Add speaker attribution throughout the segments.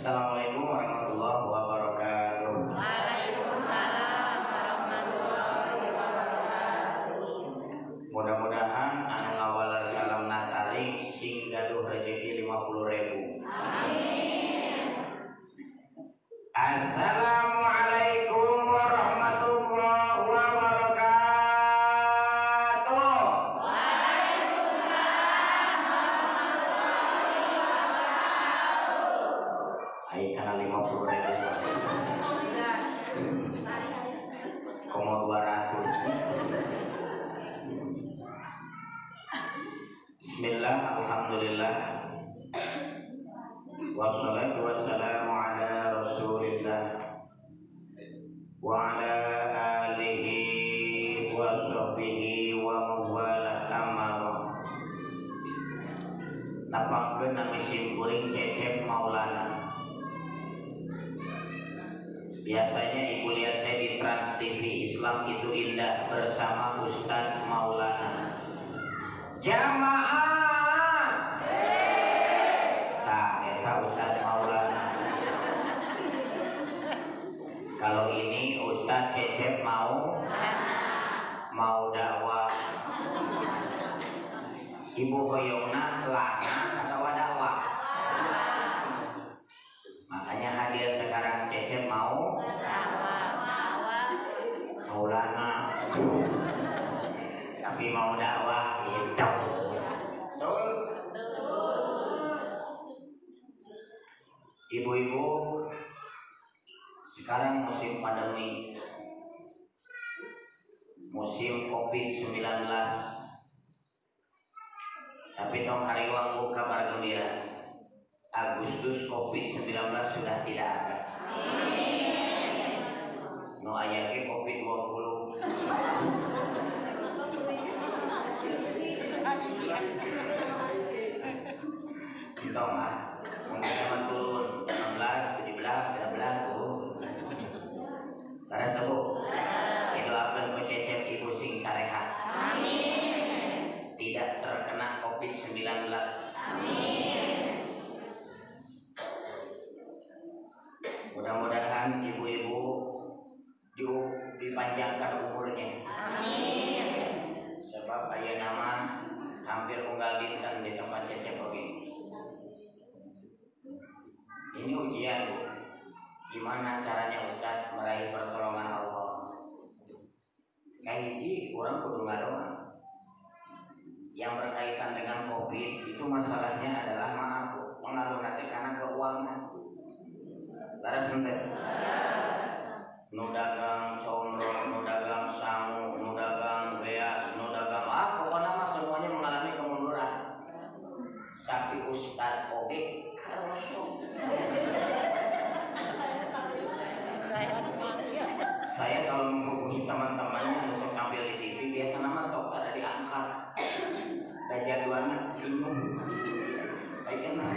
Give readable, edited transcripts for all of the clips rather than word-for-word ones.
Speaker 1: Assalamualaikum warahmatullahi wabarakatuh.
Speaker 2: Waalaikumsalam warahmatullahi wabarakatuh.
Speaker 1: Mudah-mudahan anu ngawalar salam natarik sing gaduh rezeki 50.000.
Speaker 2: Amin.
Speaker 1: Assalamualaikum warahmatullahi wabarakatuh.
Speaker 2: Waalaikumsalam warahmatullahi wabarakatuh.
Speaker 1: Ai kana 50.000. Komo 200. Bismillah, alhamdulillah. Wassalatu wassalamu ala Rasulillah wa ala alihi wa sahbihi wa mawala amara. Napangkeun nami sim kuring Cecep Maulana. Biasanya ibu lihat saya di Trans TV Islam Itu Indah bersama Ustadz Maulana. Jamaah. Nah, eta Ustadz Maulana. Kalau ini Ustadz Cecep mau dakwah. Ibu hoyongna lana atau dakwah. Makanya hadiah sekarang Cecep mau Maulana. Tapi mau dakwah itu. Betul. Ibu-ibu, sekarang musim pandemi, musim COVID-19. Tapi tong hariwang kabar gembira. Agustus COVID-19 sudah tidak ada. No ayake COVID-20. Kita mah mungkin turun 16, 17, 13 tuh. Laras tahu. Itu akan ku Cecep ibu sing sarehat. Amin. Tidak terkena COVID-19. Amin. Mudah-mudahan ibu-ibu dipanjangkan umurnya. Amin. Sebab aya nama hampir unggal dinten di tempat Cecep begini. Ini ujian, Bu. Gimana caranya Ustadz meraih pertolongan Allah? Kayak hiji orang kudu ngadoa. Yang berkaitan dengan COVID itu masalahnya adalah maaf, pengaruh nanti karena keuangan. Laras ente. Nu dagang comro, nu dagang sangu, nu dagang beas, nu dagang pokoknya mah semuanya mengalami kemunduran. Sapi Ustadz oge karosong. Saya kalau menghubungi teman-temannya yang sok tampil di TV biasa nama sok ada diangkat. Kejaduannya bingung. Baiknya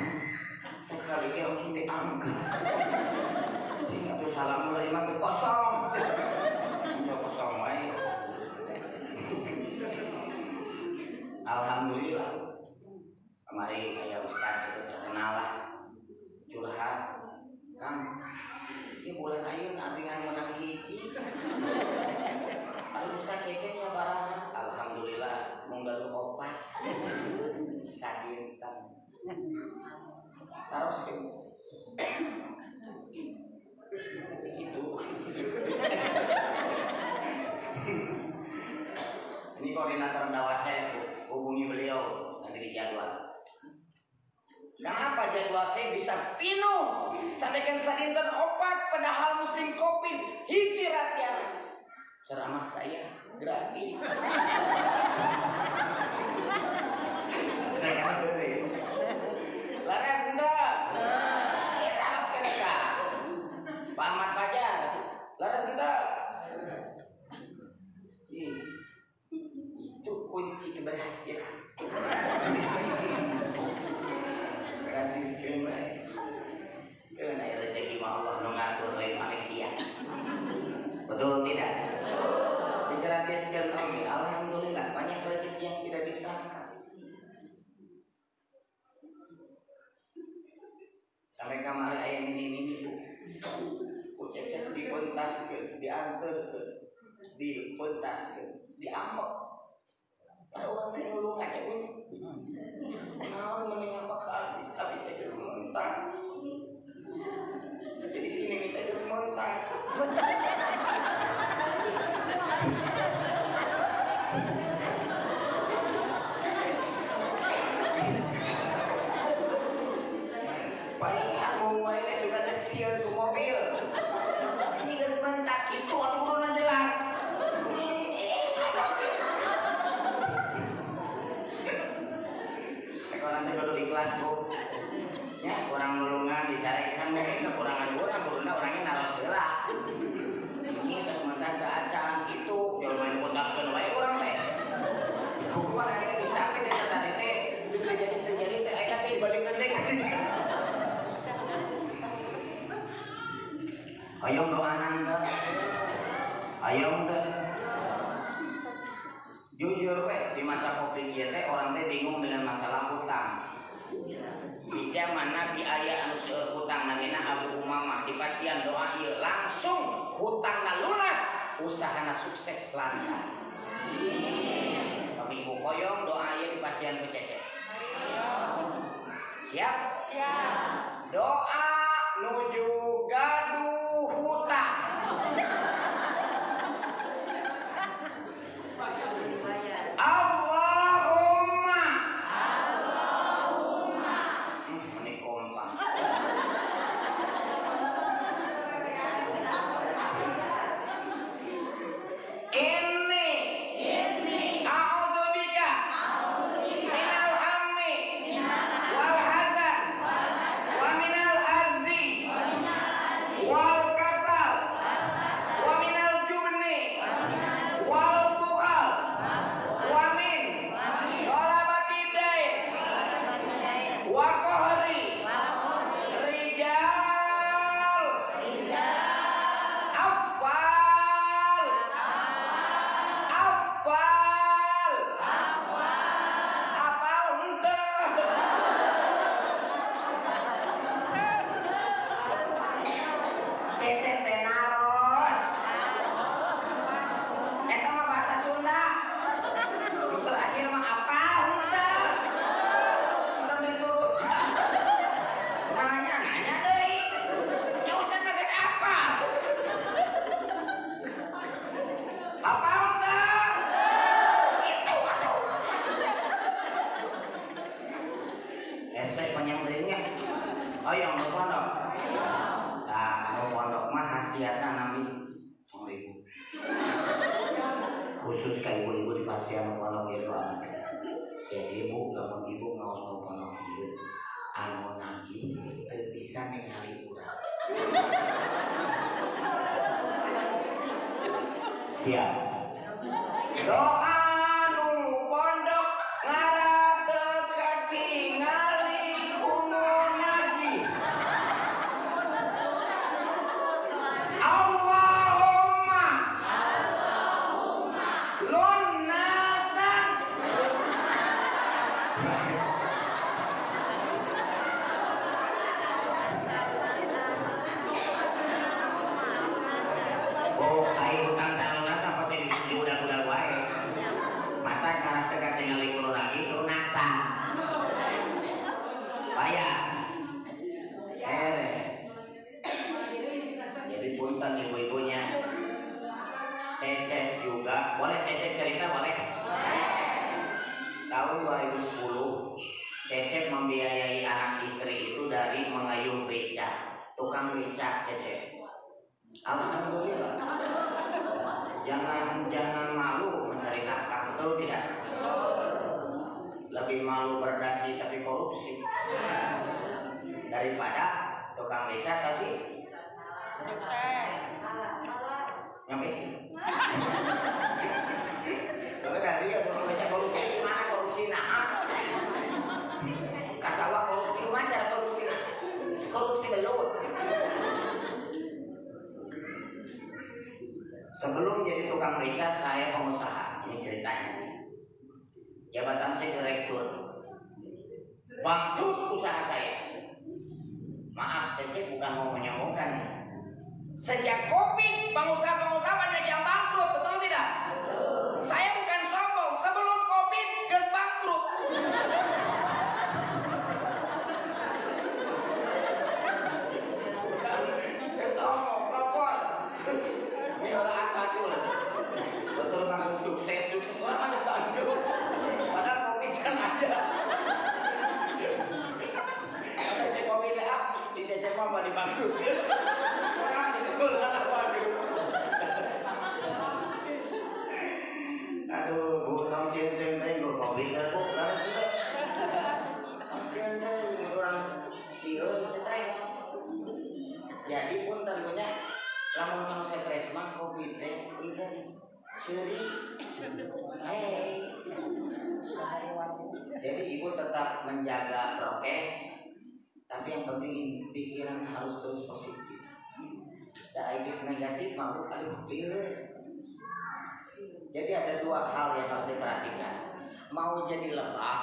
Speaker 1: sekali dia langsung diangkat. Sehingga tuh salam mulai makin kosong. Udah kosong baik. Alhamdulillah. Kemarin kayak Ustadz itu terkenal lah. Curhat. Kang, ini bulan ayun abingan menang hiji. Kalau Ustadz Cecep sabaraha. Alhamdulillah menggaluh opat. Sadintan. Taros itu. Ini koordinator dakwah saya, hubungi beliau nanti di jadwal. Kenapa jadwal saya bisa penuh? Sampaikan sadinten opat padahal musim COVID hiji rasiana. Ceramah saya gratis. Saya beli. Laras enggak? Kita harus kerja. Pak Ahmad Fajar. Laras enggak? Itu kunci keberhasilan. Gratis kemana? Kena rezeki Allah mengatur lain panitia. Betul tidak? Digratiskan oleh alhamdulillah banyak rezeki yang tidak disangka. Sampai kamari aya mini Bu. Ku Cecep dipentaskeun, dianterkeun, dipentaskeun, diambek. Ada orang teh ngulungan ya Bu. Naon mending ambek abi teh geus mentas. Jadi sini minta geus mentas. Paling aku ini sudah desian ke mobil. Ini geus mentas kitu atuh kuduna jelas. Sekarang teh kudu ikhlas Bu. Ya, kurang nulungan dicarekan mungkin kekurangan orang, kuduna orangnya naros heula. Ini geus mentas da acan kitu, jol main kontaskeun wae urang teh. Kumaha aya geus capek teh tadi teh, geus terjadi teh aya teh dibalikeun deui. Hayong doanan teh. Hayong teh. Jujur we di masa Covid ieu teh orang teh bingung dengan masalah hutang. Di zaman Nabi aya anu seueur hutang namina Abu Umamah di pasiean doa ieu langsung hutangna lunas, usahana sukses lancar. Tapi Ibu hoyong doa ieu di pasiean ku Cecep. Siap? Siap. Doa nuju gaduh hutang. Allahumma. Ini kompak. Ini a'udzubika minal hammi wal hazan wa minal azzi wal kasal wa minal jubni wal bukhal wa min ghalabati dain wa qahri rijal afal apal henteu. Cecep teh naros. Eta mah bahasa Sunda. Terakhir mah apal henteu. Urang diturut. Nanya deui. Ya Ustaz mah geus apal. Apal henteu. Itu atuh. Esek panjang beureungnya. Hayong nu pondok. Tah, nu pondok mah khasiatna nami 1000. Khusus ka ibu-ibu di pasien nu pondok ieu doa. Jadi ibu, lamun ibu ngaos nu pondok ieu anu nagih teu bisa ningali urang. Siap. Doa nu pondok ngarateu katingali kuno nagih. Allahumma lunasan. Oh, ayo hutang salunasan pasti di udah wae. Masa karakter katingali kuno lagi lunasan. Bayar. Jadi punten ibu-ibunya. Cecep juga, boleh Cecep cerita boleh? Tahun 2010, Cecep membiayai anak istri itu dari mengayuh beca, tukang beca Cecep. Alhamdulillah. Jangan malu mencari nafkah, betul tidak? Lebih malu berdasi tapi korupsi daripada tukang beca tapi
Speaker 2: Sukses.
Speaker 1: nyampe. Kalau dari tukang beca korupsi mana korupsi nah? Kasawa korupsi mana cara korupsi nah? Korupsi belut. Sebelum jadi tukang beca saya pengusaha. Ini ceritanya. Jabatan saya direktur. Bangkrut usaha saya. Maaf, Cecep bukan mau menyombongkan. Sejak Covid, pengusaha-pengusaha banyak yang bangkrut, betul tidak? Betul. Saya bukan sombong, sebelum Covid geus bangkrut. Sombong, lapor. Biolaan batul. Betul banget sukses orang mana bangkrut. Padahal Covid kan ada. Cecep Covid lah, si Cecep mah balik bangkrut. Aduh, butang siang-siang tadi gue Covid kan bu, karena sudah siang tadi orang siang stres. Jadi pun tentunya lamun kalau stres mah Covid teh itu seri. Jadi ibu tetap menjaga prokes, tapi yang penting ini pikiran harus terus positif. Daibis negatif mau aduh liur. Jadi ada dua hal yang harus diperhatikan. Mau jadi lebah,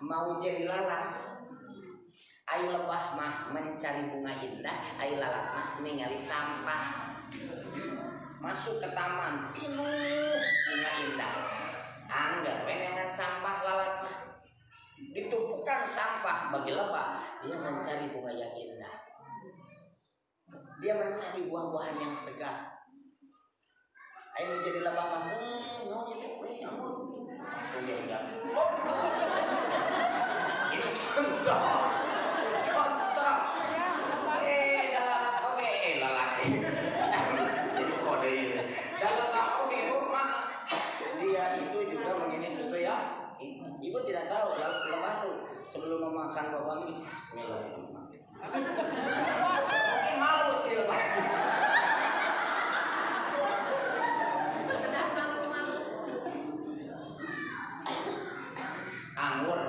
Speaker 1: mau jadi lalat. Ai lebah mah mencari bunga indah, ai lalat mah ningali sampah. Masuk ke taman penuh bunga indah. Anggar wenengan sampah lalat mah. Ditumpukan sampah bagi lebah, dia mencari bunga yang indah. Dia mencari buah-buahan yang segar. Ayo menjadi lebah mas, langsung dia enggak. Ini contoh. Lalat oke, lalat. Jadi kode ini. Lalat oke, rumah. Dia itu juga mengenai sesuatu ya. Ibu tidak tahu lebah tuh sebelum memakan bawang bismillahirrahmanirrahim. Mungkin malu sih lebah. Anggur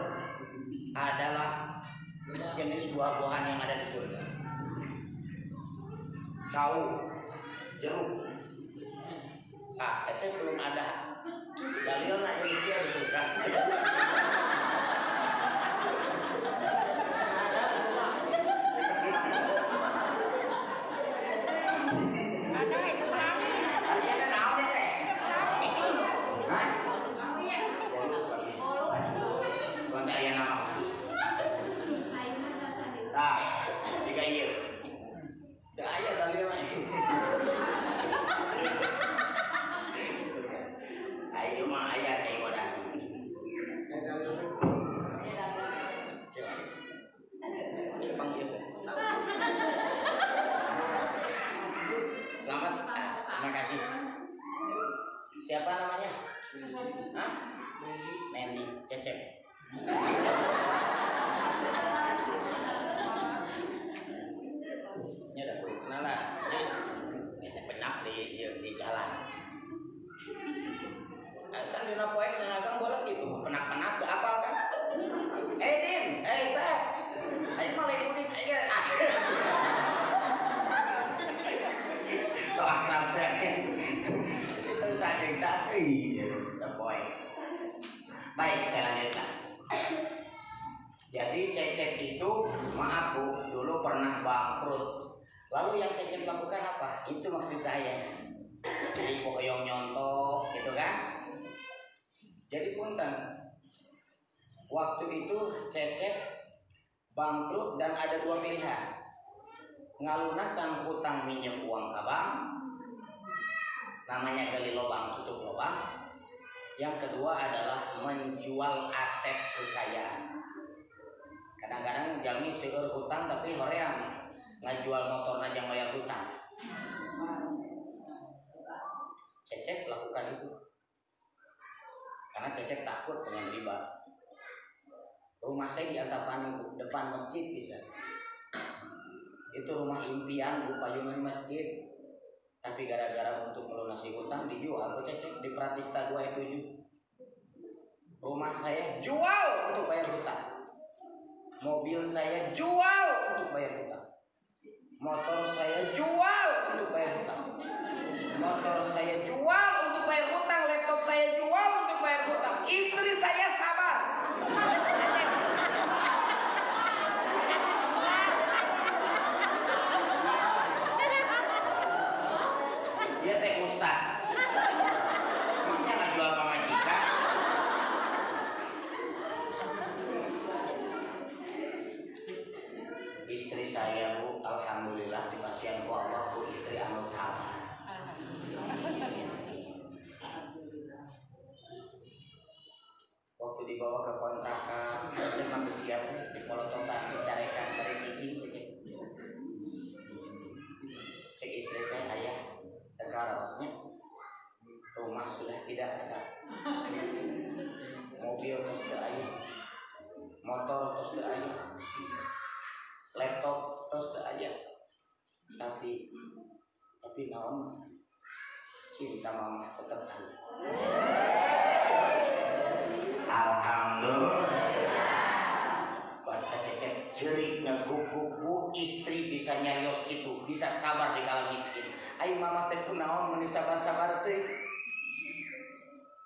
Speaker 1: adalah jenis buah-buahan yang ada di surga. Kau jeruk. Cecep belum ada dalilnya yang dia di surga. Siapa namanya? Hah? Neni, Cecep. Ini udah kenalan. Cecep penap di jalan. Kan di napoek nenagang boleh gitu. Penap-penap gak apa kan? Din, Sep. Ayo malah udik aja asik. So akrab teh. Baik, saya lanjutkan. Jadi Cecep itu, maaf Bu, dulu pernah bangkrut. Lalu yang Cecep lakukan apa? Itu maksud saya. Jadi pokoknya nyontok gitu kan. Jadi punten, waktu itu Cecep bangkrut dan ada dua pilihan. Ngalunasan hutang minjem uang ka bank, namanya gali lobang tutup lobang. Yang kedua adalah menjual aset kekayaan. Kadang-kadang jalmi seueur hutang tapi hoream ngajual motor najang bayar hutang. Cecep lakukan itu karena Cecep takut dengan riba. Rumah saya di Antapani, depan masjid bisa. Itu rumah impian, Bu, payungan masjid. Tapi gara-gara untuk melunasi hutang dijual ke Cecep di Pratista 27. Rumah saya jual untuk bayar hutang. Mobil saya jual untuk bayar hutang. Motor saya jual untuk bayar hutang. Motor saya jual untuk bayar hutang. Laptop saya jual untuk bayar hutang. Istri saya sabar. Ustaz. Emangnya nggak jual pamajikan? Istri saya Bu, alhamdulillah dipasien ku Allah Bu, istri anu sabar. Waktu dibawa ke kontrakan, memang siap dipolotokan, dicarekan, cari cicing. Cek istri teh ayah, tegarosnya rumah sudah tidak ada, mobil terus tidak ada, motor terus tidak ada, laptop terus tidak ada, tapi naon cinta mama tetap ada. Alhamdulillah. Buat kececep cerik ngeguguk Bu, istri bisa nyarios itu, bisa sabar di kala miskin. Ayo mama teh kunaon meni sabar-sabar teh.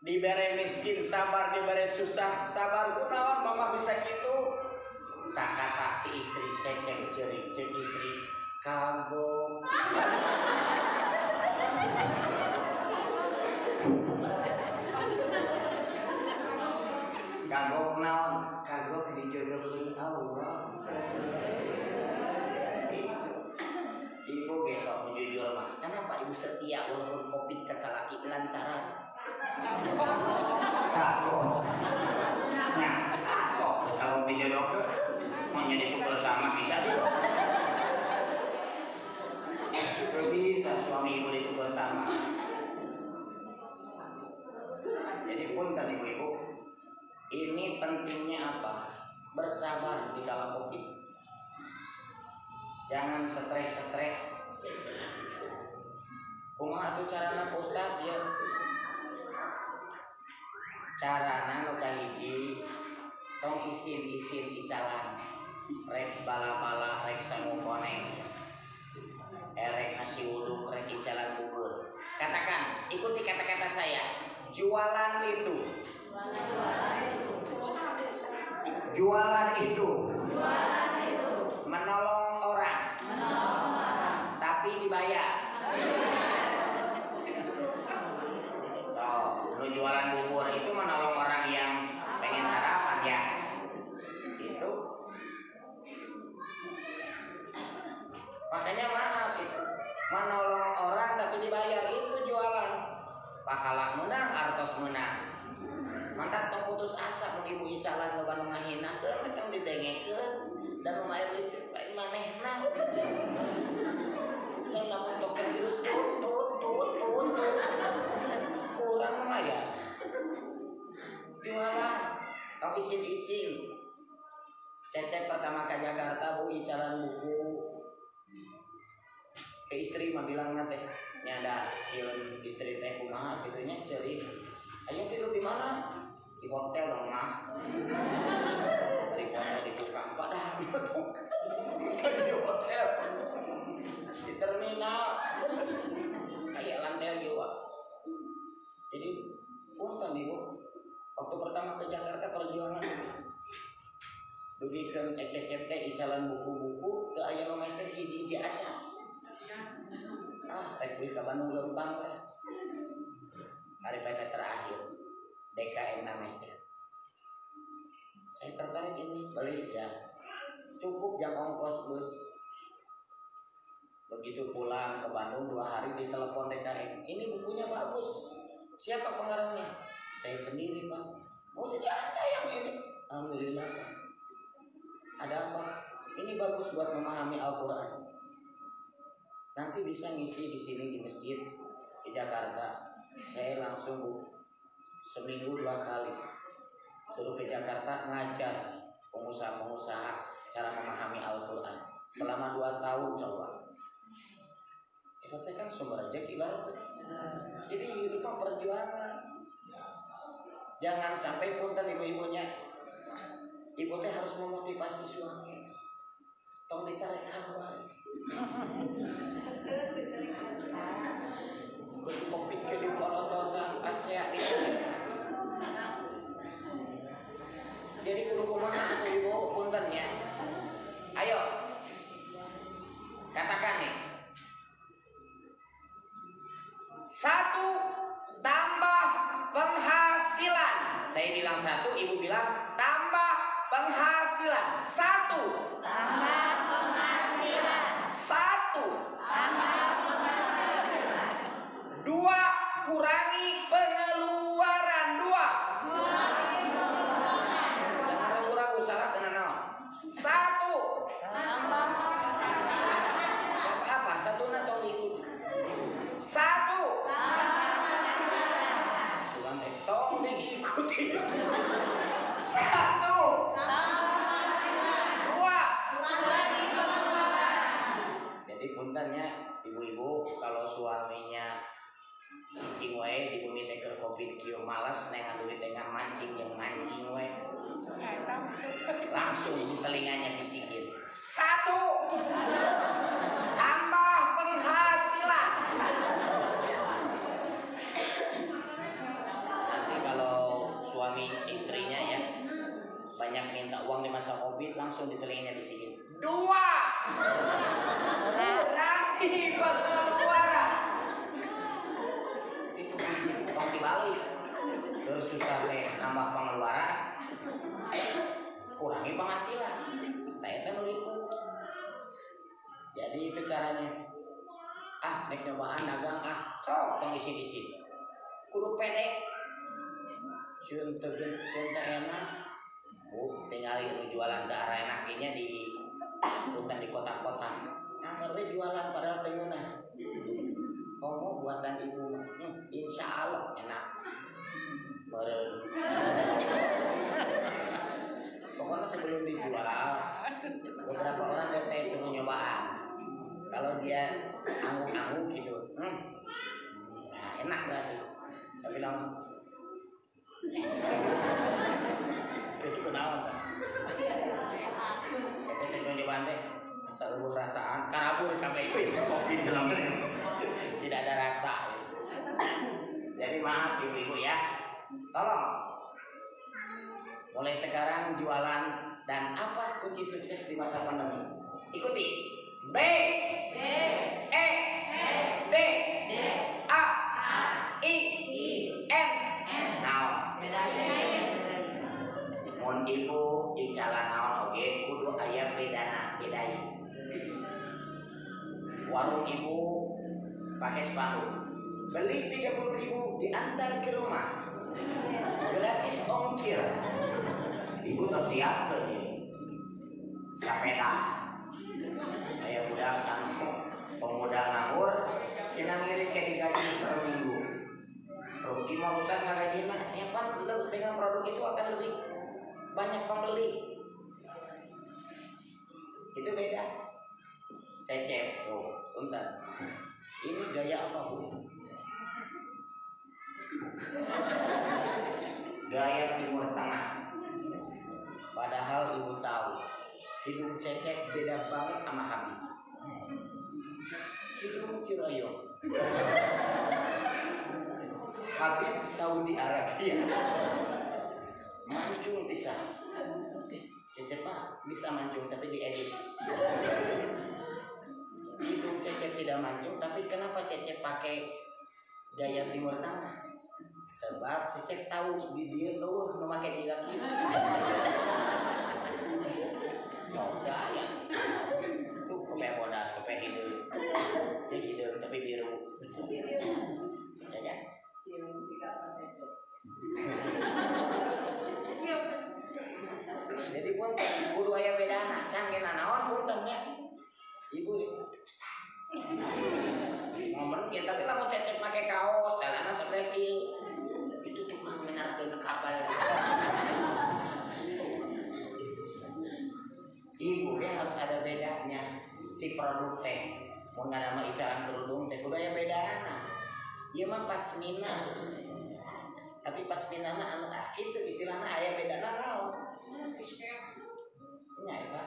Speaker 1: Dibere miskin sabar, dibere susah sabar kunaon mama bisa gitu. Sakata ti istri cecep cerik cek istri kagok. Kagok naon? Kagok dijodohkeun Allah. Ibu besok jujur mah. Kenapa ibu setia walaupun Covid kesalaki lantaran? Kagok. Nah, kagok kalau dijodohkeun mau jadi itu pertama bisa. Bisa suami ibu itu pertama. Jadi punten ibu-ibu. Ini pentingnya apa? Bersabar di kala Covid. Jangan stres. Kumaha atuh carana Pak Ustaz ya? Carana nu kahiji tong isin icalan. Rek bala-bala, rek sangu koneng. Rek nasi uduk, rek icalan bubur. Katakan, ikuti kata-kata saya. Jualan itu menolong orang, tapi dibayar. So, lu jualan bubur itu menolong orang yang pengen sarapan ya. Itu. Makanya maaf itu. Menolong orang tapi dibayar itu jualan. Pahala menang, artos menang. Mantap tong putus asa mun ibu icalan loba nu ngahinakeun tong didengekeun dan lumayan listrik lain manehna. Yang lamun token hirup tut. Kurang mah ya. Jualan tong isin. Cecep pertama ke Jakarta Bu icalan buku. Ke istri mah bilang nate nyada sieun istri teh kumaha kitu nya ceurik. Aya tidur di mana? Di hotel dong mah. Dari hotel dibuka padahal di hotel di terminal kayak lantai 2. Jadi punten ibu waktu pertama ke Jakarta perjuangan dugikeun ECCP icalan buku-buku teu aya nu mesen hiji-hiji acan. Rek ka Bandung leumpang we. Hari PT terakhir DKM namanya. Saya tertarik ini beli ya. Cukup jam ongkos bus. Begitu pulang ke Bandung 2 hari ditelepon DKM. Ini bukunya bagus. Siapa pengarangnya? Saya sendiri Pak. Oh jadi ada yang ini. Alhamdulillah Pak. Ada apa? Ini bagus buat memahami Al-Quran. Nanti bisa ngisi di sini di masjid di Jakarta. Saya langsung seminggu 2 kali suruh ke Jakarta ngajar pengusaha-pengusaha cara memahami Al-Quran selama 2 tahun coba. Itu kan sumber rezeki lah. Jadi hidup mah perjuangan. Jangan sampai punten ibu-ibunya. Ibu teh harus memotivasi suami. Tong dicarekan wae. Kopi ke di polotosan Asia di. Jadi kudu kumaha atuh ibu punten ya. Ayo. Katakan nih. 1 satu, ibu bilang tambah penghasilan. Satu.
Speaker 2: Tambah penghasilan.
Speaker 1: Satu.
Speaker 2: Tambah penghasilan.
Speaker 1: Dua, kurangi pengeluaran. Dua.
Speaker 2: Kurangi pengeluaran.
Speaker 1: Jangan ragu-ragu, salah kena naon. Satu.
Speaker 2: Tambah penghasilan.
Speaker 1: Apa? Satu atau diikuti. Satu.
Speaker 2: Tambah penghasilan.
Speaker 1: Sugan teh tong diikuti. Satu.
Speaker 2: Tambah penghasilan.
Speaker 1: Dua.
Speaker 2: Kurangi pengeluaran.
Speaker 1: Jadi puntennya ibu-ibu kalau suaminya cicing wae di bumi teh keur covid kieu malas nengan duit teh mancing jeung mancing wae. Langsung di telinganya bisikin. Satu. Tambah penghasilan. Nanti kalau suami istrinya ya banyak minta uang di masa covid, langsung di telinganya bisikin. Dua. Kurangi pengeluaran. Itu kunci tong dibalik. Terus susah teh nambah pengeluaran, kurangi penghasilan. Nah itu nulipu. Jadi itu caranya. Nek nyobaan dagang sok tong isi-isi. Kudu pede. Sieun teu enak. Tinggal jualan ke arah enaknya di hutan di kota-kota. Anggar we jualan padahal teu ngeunah. Komo buatan ibu mah. Insya Allah enak. Meureun. Pokoknya sebelum dijual, beberapa orang DT suruh nyobaan. Kalau dia angguk-angguk gitu, nah enak berarti. Tapi dong, itu kenalan kan? Kita cek nyobaan deh, asa eueuh rasaan, karabur kabeh kopi dalam tidak ada rasa. Jadi maaf ibu-ibu ya, tolong. Mulai sekarang jualan dan apa kunci sukses di masa pandemi? Ikuti. B, E, D, A, I, N. Naon? Mun ibu bicara naon oge kudu aya bedana, bedai. Warung ibu pakai spanduk. Beli 30.000 diantar ke rumah. Gratis ongkir. Ibu tuh siap tuh nih. Sepeda. Kayak budak kan pemuda nganggur, sina ngirit ke digaji per minggu. Rugi mah Ustaz ngagaji mah, ya pan dengan produk itu akan lebih banyak pembeli. Itu beda. Cecep tuh, punten. Ini gaya apa bu? Gaya Timur Tengah. Padahal ibu tahu hidung Cecep beda banget sama Habib. Hidung Ciroyong. Habib Saudi Arabia. Mancung bisa. Cecep mah bisa mancung tapi diedit. Hidung Cecep tidak mancung, tapi kenapa Cecep pakai gaya Timur Tengah? Sebab Cecep tahu di dia tuh memakai 3 kilo. Gaya. Tuh kope bodas, kope hidung. Dia hidung tapi biru. Ya kan? Jadi pun kudu aya bedana, can kena naon puntennya. Ibu ngomong ya tapi lamun Cecep make kaos, celana seperti itu tukang menarikeun kapal. Ibu dia harus ada bedanya si produk teh. Mun ngadama icaran kerudung teh kudu aya bedana. Ieu mah pasmina. Tapi pasminana anu kitu istilahna aya bedana naon? Nya eta.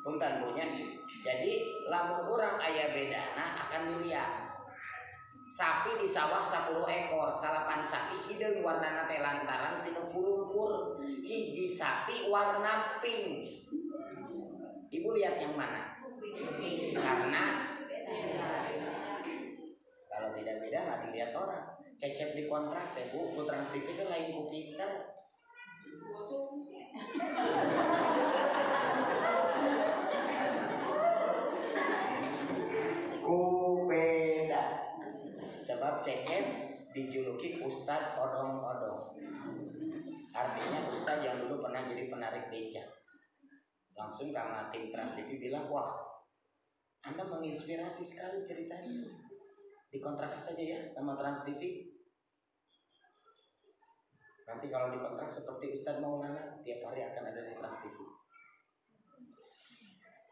Speaker 1: Punten punya. Jadi lamun urang aya bedana akan dilihat. Sapi di sawah 10 ekor, salapan sapi hideung warnana teh lantaran pinu pulumpur. Hiji sapi warna pink. Ibu lihat yang mana? Karena kalau tidak beda nggak dilihat orang. Cecep di kontrak teh Bu, ku Trans TV teh lain ku Peter. Ku beda. Sebab Cecep dijuluki Ustadz Odong-Odong. Artinya Ustadz yang dulu pernah jadi penarik beca. Langsung karena tim Trans TV bilang, wah Anda menginspirasi sekali ceritanya. Dikontrak saja ya sama Trans TV. Nanti kalau dikontrak seperti Ustadz Maulana, tiap hari akan ada di Trans TV.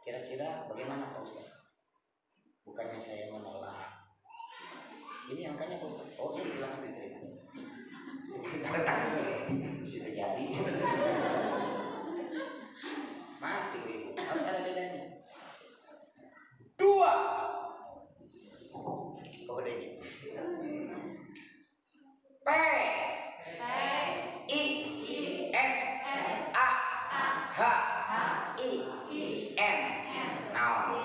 Speaker 1: Kira-kira bagaimana Pak Ustadz? Bukannya saya menolak. Ini angkanya Pak Ustadz. Oh ya silahkan diterima. Bisa terjadi. Mati Ibu. Harus ada bedanya. 2. Oh udah gitu. P I S A H I N. Naon?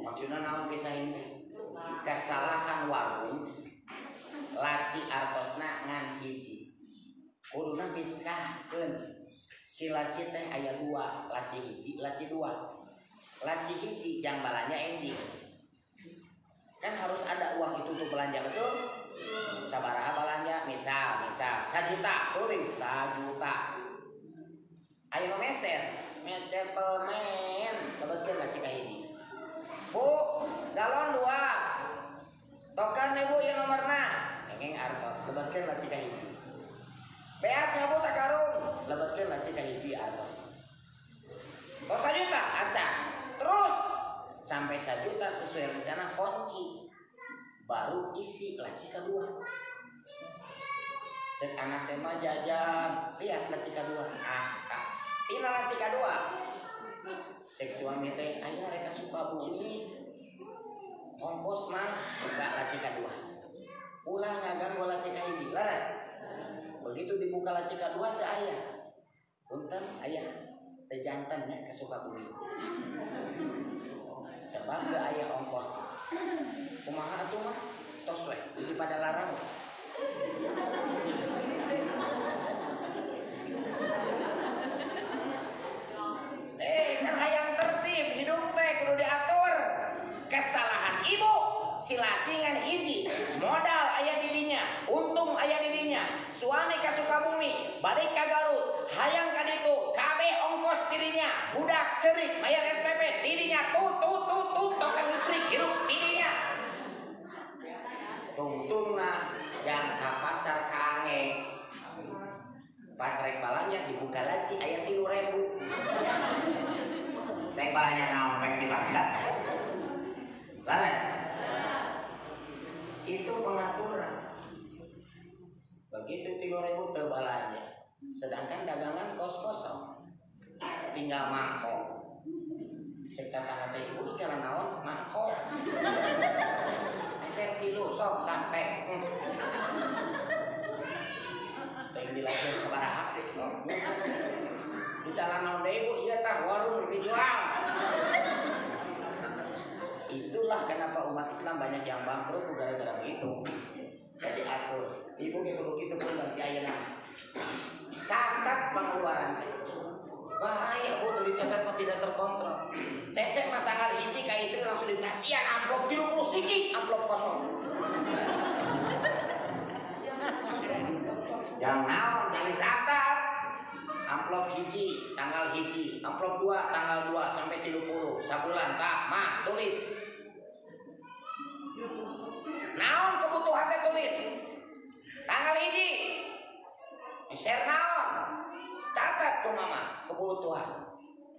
Speaker 1: Maksudnya naon pisahin? Kesalahan warung laci artosna ngan hiji. Kuduna pisahkeun. Si laci teh aya 2, laci hiji, laci 2. Laci hiji jambalannya ending. Kan harus ada uang itu untuk belanja, betul? Sabaraha belanja? Misal 1 juta, tulis 1 juta. Ayo meser pelmen, kebetulan laci ka hiji. Bu, galon 2. Tokan ibu yang nomorna. Engeng artos, kebetulan laci ka hiji. Beasnya Bu sakarung, lebetkeun laci ka hiji artos. Tos 1 juta, acak. Terus sampai 1 juta sesuai rencana kunci. Baru isi laci kedua. Cek anak teh mah jajan, lihat laci kedua. Tina laci kedua. Cek suami teh, aya reka Sukabumi. Ongkos mah buka laci kedua. Ulah ngaganggu laci ka hiji. Laras. Begitu dibuka laci kedua teh aya. Punten aya teh jantannya ke Sukabumi. Sebab teu aya ongkos. Kumaha atuh mah? Tos we, uji pada larang. Kan hayang tertib, hidup teh kudu diatur. Kesalahan ibu si lacingan hiji, modal aya di dinya, untung aya di dinya. Suami ka Sukabumi, balik ka Garut, hayang ka ditu, kabeh ongkos dirinya, budak cerik bayar SPP dirinya, tut tokan listrik hirup dirinya. Tungtungna yang ka pasar ka Angeng. Pas rek balanya dibuka laci aya 3.000. Rek balanya naon rek di pasar. Laras. Itu pengaturan. Begitu 3.000 teu balanya. Sedangkan dagangan kos-kosan. Tinggal mangkok. Cek tetangga teh ibu jalan naon mangkok. Eser kilo sok tampek. Teh dilajar sabaraha teh. Di jalan naon deui ibu ieu tah warung dijual. Itulah kenapa umat Islam banyak yang bangkrut gara-gara begitu. Jadi atur. Ibu kudu kitu pun nanti ayeuna. Catat pengeluaran. Bahaya Bu, dicatat mah tidak terkontrol. Cecep mah tanggal hiji ka istri langsung dikasihan amplop 30 siki, amplop kosong. Yang naon jangan dicatat. Amplop hiji tanggal hiji, amplop 2 tanggal 2 sampai 30 sabulan tak mah tulis. Naon kebutuhan teh tulis. Tanggal hiji. Share naon? Catat tuh mama kebutuhan.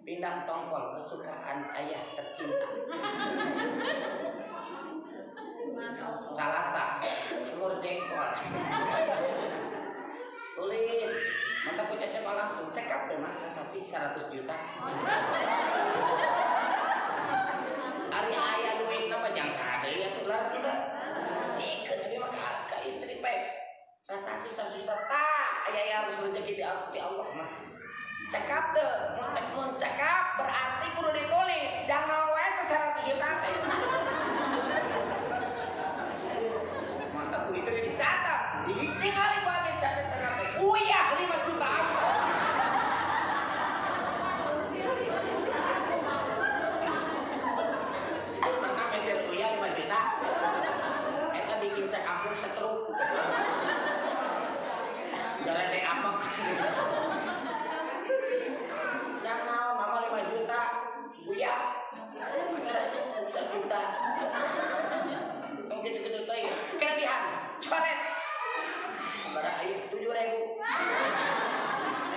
Speaker 1: Pindang tongkol kesukaan ayah tercinta. Salasa semur jengkol. Tulis. Mantap ku Cecep langsung cekap deh mas sasasi 100 juta. Ari aya duit nama jangan sahade ya tuh laras kita. Ikeun abi mah ka istri pek. Sasasi 100 juta tak aya harus rezeki ti Allah mah. Cekap deh, mun cekap berarti kudu ditulis. Jangan wae 100 juta teh. tidak cukup 1 juta. Yang gitu-gitu tuh kelebihan, coret. Saudara ayah 7.000.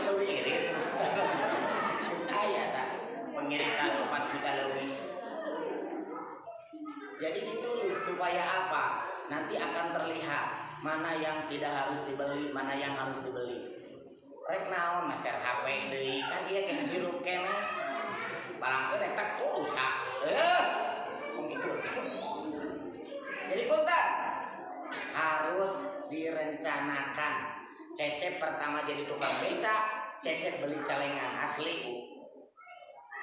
Speaker 1: Lebih irit. Ayah tak mengirimkan 4 juta lebih. Jadi ditulis supaya apa? Nanti akan terlihat mana yang tidak harus dibeli, mana yang harus dibeli. Rek naon maser HP deui kan ieu kena hirup keneh. Balangkeun eta rusak. Begitu. Jadi punten harus direncanakan. Cecep pertama jadi tukang beca, Cecep beli celengan asli.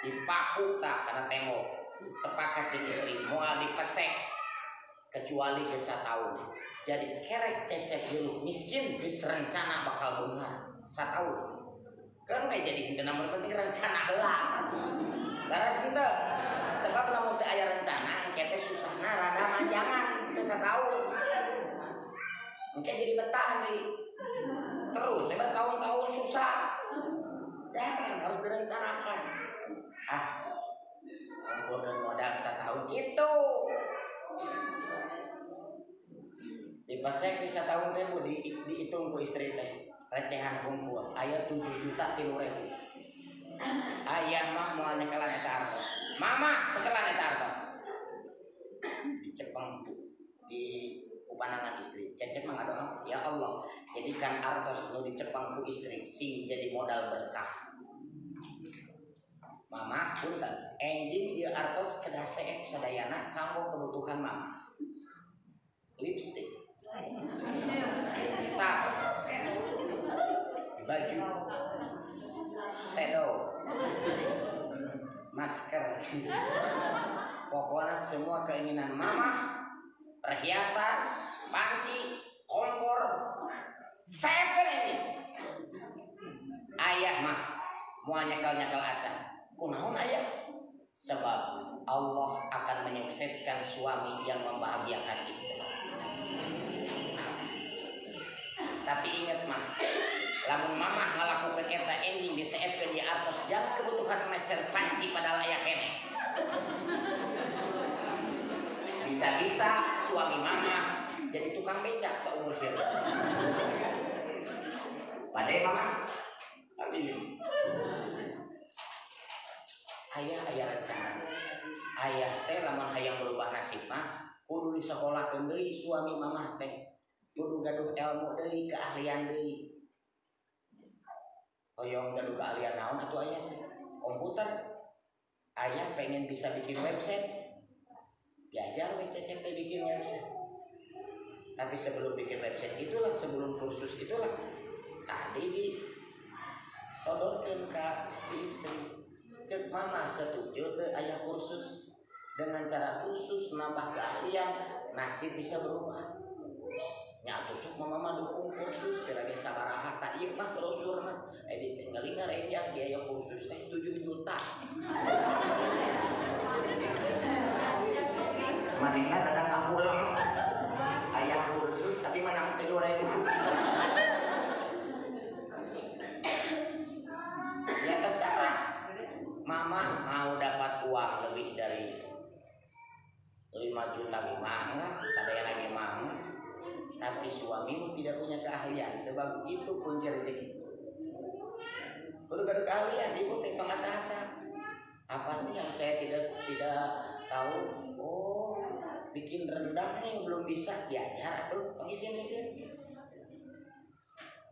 Speaker 1: Dipaku tah kana tembok. Sepakat cek istri moal dipesek kecuali geus 1 tahun. Jadi kerek Cecep hirup miskin geus rencana bakal beunghar 1 tahun. Kan mah jadi henteu nomor penting rencana heula. Laras henteu. Sebab lamun teu aya rencana engke teh susahna rada manjangan teu 1 tahun. Engke jadi betah deui. Terus bertahun-tahun susah. Jangan, harus direncanakan. Ngumpulkeun modal 1 tahun gitu. Dipasek di 1 tahun teh dihitung ku istri teh. Recehan kumpul aya 7.300.000. Ayah mah moal nyekelan eta artos. Mama cekelan eta artos. Dicepeng di pandangan istri. Cecep mah ngadoa, ya Allah, jadikan artos nu dicepeng ku istri sing jadi modal berkah. Mama punten, enjing ieu artos kedah seek sadayana kanggo kebutuhan mama. Lipstick, tas, baju, shadow, masker, pokoknya semua keinginan mama, perhiasan, panci, kompor, sepen ini. Ayah mah mau nyekal-nyekal acan. Kunaon ayah? Sebab Allah akan menyukseskan suami yang membahagiakan istri. Tapi ingat mah, lamun mama ngalakukan eta enjing diseepkeun di artos jang kebutuhan meser panci pada layak kene. Bisa-bisa suami mama jadi tukang becak seumur hidup. Padahal mama, amin. Ayah rencana. Ayah teh lamun hayang merubah nasib mah kudu disekolahkeun deui suami mamah teh. Kudu gaduh ilmu deui, keahlian deui. Hoyong gaduh keahlian naon atuh aya teh? Komputer. Ayah pengen bisa bikin website. Diajar we Cecep teh bikin website. Tapi sebelum bikin website itulah, sebelum kursus itulah tadi disodorkeun ka istri. Cek mama setuju teh aya kursus. Dengan cara kursus nambah keahlian, nasib bisa berubah. Nya atuh mama dukung kursus kira-kira sabaraha tak ieu mah brosurna. Ditinggalingan rejak biaya kursus teh 7 juta. Manehna rada kahulang. Aya kursus tapi menang 3.000. Ya terserah. Mama mau dapat uang lebih dari 5 juta gimana, sadayana gimana. Tapi suamimu tidak punya keahlian, sebab itu kunci rezeki. Udah gak ada keahlian, ibu teh pengasasa. Apa sih yang saya tidak tahu? Oh, bikin rendang nih belum bisa, diajar tuh pengisin-isin.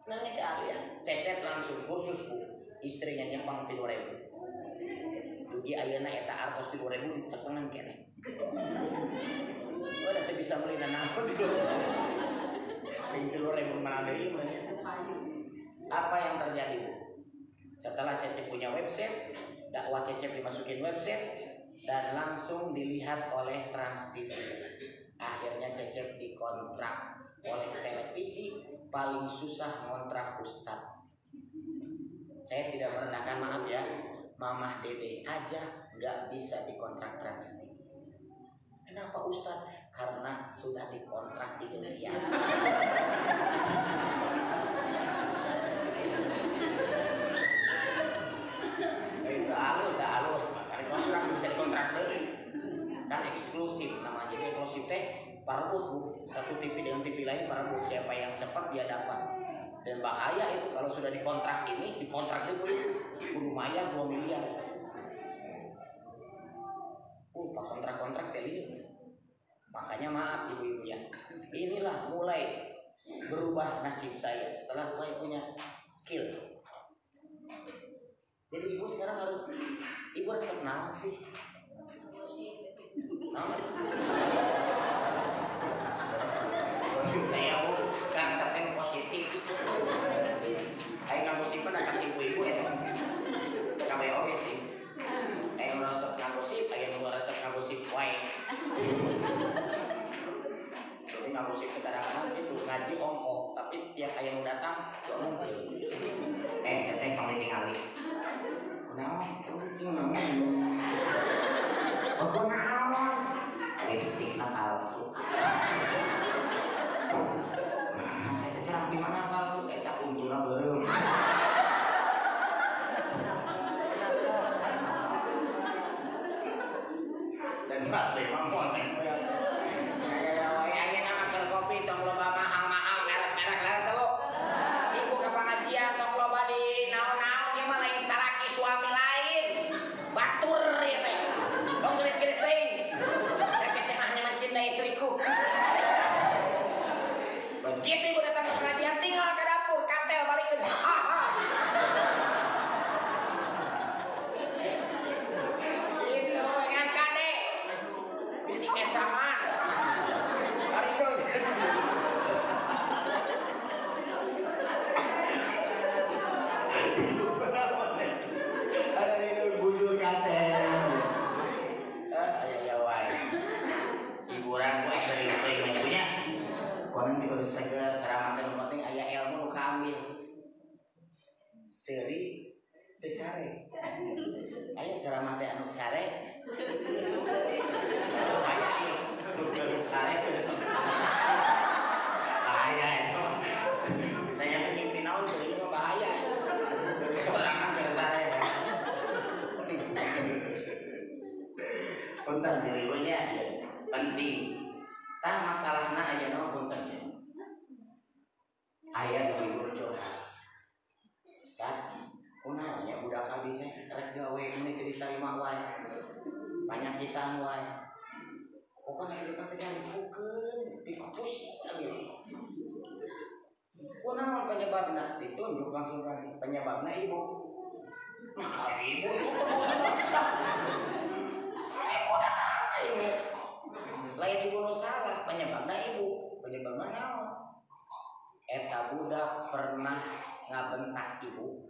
Speaker 1: Namanya keahlian. Cecep langsung kursus bu, istrinya nyempang 3.000. Dugi ayeuna eta artos 3.000 dicepengan kene. Udah teh bisa meuli naon 3.000 mana deui mah. Apa yang terjadi bu? Setelah Cecep punya website, dakwah Cecep dimasukin website dan langsung dilihat oleh Trans TV. Akhirnya Cecep dikontrak oleh televisi, paling susah ngontrak ustad. Saya tidak merendahkan, maaf ya, Mamah Dede aja nggak bisa dikontrak Trans TV. Kenapa Ustadz? Karena sudah dikontrak di Indosiar. Udah halus, makanya kontrak bisa dikontrak lagi. kan eksklusif namanya. Jadi eksklusif teh parebut Bu, satu TV dengan TV lain parebut, siapa yang cepat dia dapat. Dan bahaya itu kalau sudah dikontrak ini, dikontrak itu kudu bayar 2 miliar. Pak kontrak-kontrak teli. Makanya maaf ibu-ibu ya. Inilah mulai berubah nasib saya setelah saya punya skill. Jadi ibu sekarang harus, ibu resep naon sih? Naon? Saya Bu, kan resepnya positif gitu. Ayo ngagosipin akan ibu-ibu ya. Kamu oke sih. Ayo resep ngagosip, ayo resep ngagosip wae. Jadi ngagosip kadang-kadang itu ngaji ongkok, tapi tiap ayam datang gak mungkin. Teteh kamu tinggal nih. Naon? Naon? Aku naon? Lipstiknya palsu. Teteh cerang di mana palsu? Tak unggulnya berem. Dan pas memang konten gue. Ayo nama kopi tong loba mahal-mahal merek-merek lah tahu. Ibu ke pengajian tong loba di naon-naon dia mah lain salaki suami lain. Batur ya teh. Tong gelis-gelis teh. Da cecengahnya mencintai istriku. Begitu ibu datang ke pengajian tinggal ke dapur kantel balikin. Itu dengan kade. Bisik sama. Hari dong. Ada itu bujur kate. Ya wae. Hiburan gue dari istri punya. Konon juga bisa segar ceramah yang penting aya ilmu nu kamil. Seri besare. Aya ceramah teh anu sare. Aya ieu. Nu sare bahaya itu. Tanya mimpi naon teh itu bahaya. Sorangan besare. Punten dirinya penting. Tah masalahna aya naon punten. Aya ibu curhat. Ustaz, kunaonnya budak abi teh rek gawe ini diterima wae. Panyakitan wae. Pokoknya hidup saja bukeun, dipusing abi. Kunaon penyebabna? Ditunjuk langsung kan penyebabna ibu. Nah, ibu lain ibu nu salah, penyebabna ibu. Penyebabna naon? Eta budak pernah ngabentak ibu.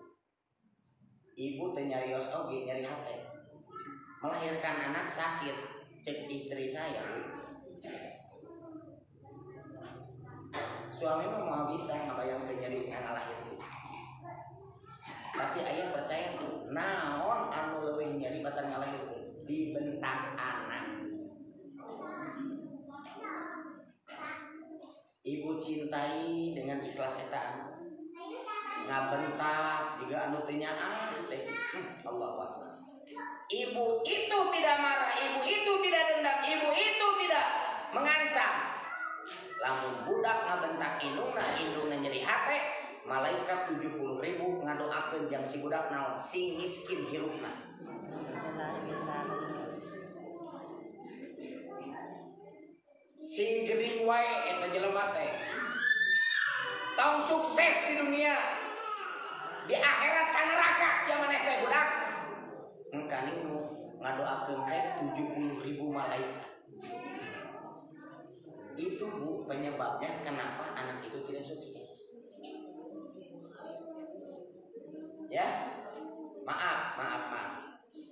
Speaker 1: Ibu teh nyarios oge, nyari hate. Melahirkan anak sakit, cek istri saya. Suami mah mau bisa ngabayang teh nyari anak lahir. Tapi ayah percaya tuh, naon anu leuwih nyari batan ngalahir dibentak anak. Ibu cintai dengan ikhlas eta anak. Ngabentak juga anu teh nyaah teh. Allahu Akbar. Ibu itu tidak marah, ibu itu tidak dendam, ibu itu tidak mengancam. Lamun budak ngabentak indungna nyeri hate, malaikat 70.000 ngadoakeun jang si budak naon sing miskin hirupna. Sing gering wae eta jelema teh tong sukses di dunia, di akhirat ka neraka sia maneh teh budak. Engkani nu ngadoakeun teh 70.000 malaikat. Itu Bu penyebabnya kenapa anak itu tidak sukses. Ya, maaf.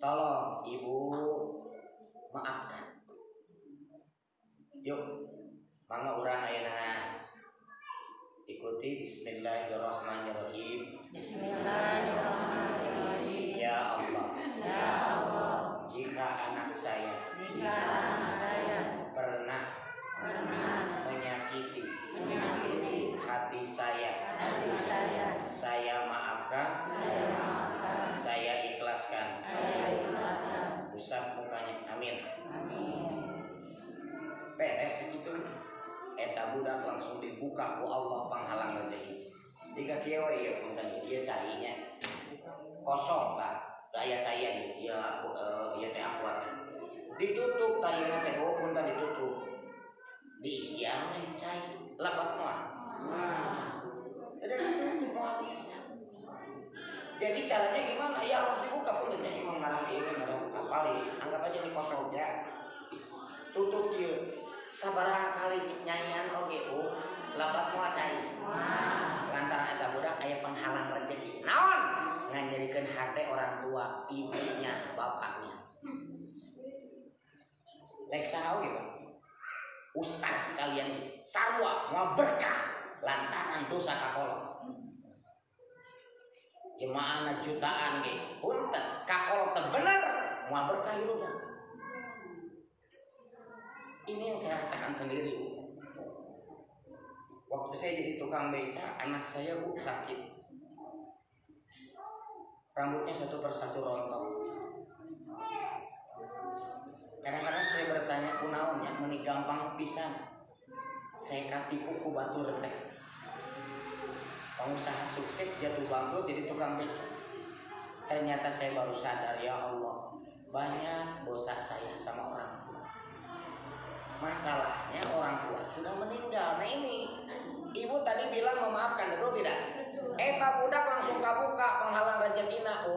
Speaker 1: Tolong ibu maafkan. Yuk, mangga urang ayeuna ikuti Bismillahirrahmanirrahim. Bismillahirrahmanirrahim. Ya Allah. Ya Allah. Jika anak saya pernah menyakiti hati saya, maafkan, saya ikhlaskan. Usap mukanya, amin. dibuka ku Allah penghalang rezeki. Jika kieu ya punten ieu cainya kosong tak aya caian ieu ieu teh akuat. Ditutup tayana teh punten ditutup. Diisian teh cai lebat moal. Ada ditutup moal bisa. Jadi caranya gimana? Ya harus dibuka punten ya imam ngarang ieu ngarang apalih. Anggap aja ini kosong ya. Tutup ieu. Sabaraha kali nyanyian oge lebat moal cai. Lantaran eta budak aya penghalang rezeki. Naon? Ngajadikeun hate orang tua, ibunya, bapaknya. Lek saha oge, Pak? Ustaz sekalian sarua moal berkah lantaran dosa kakolot. Jemaahna jutaan ge, punten kakolot teh bener moal berkah hirutan. Ini yang saya rasakan sendiri, Bu. Waktu saya jadi tukang beca, anak saya Bu sakit. Rambutnya satu persatu rontok. Kadang-kadang saya bertanya kunaonnya, meni gampang pisan. Saya katipu ku batur teh. Pengusaha sukses jatuh bangkrut jadi tukang beca. Ternyata saya baru sadar, ya Allah, banyak dosa saya sama orang tua. Masalahnya orang tua sudah meninggal. Nah ini ibu tadi bilang memaafkan, betul tidak? Eta budak langsung kabuka penghalang rezekina.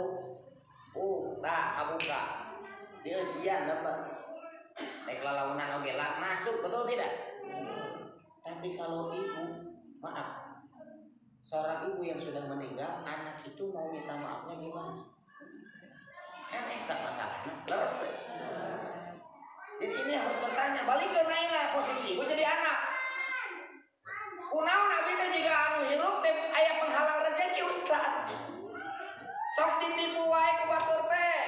Speaker 1: Tah kabuka. Dia sian dapat. Nek lalaunan oge masuk, betul tidak? Tapi kalau ibu, maaf, seorang ibu yang sudah meninggal, anak itu mau minta maafnya gimana? Kan eta masalahnya. Leres tuh. Jadi ini harus bertanya, balik ke naila posisi, gue jadi anak. Kunaon abi teh jika anu hirup teh aya penghalang rezeki Ustaz. Sok ditipu wae ku batur teh.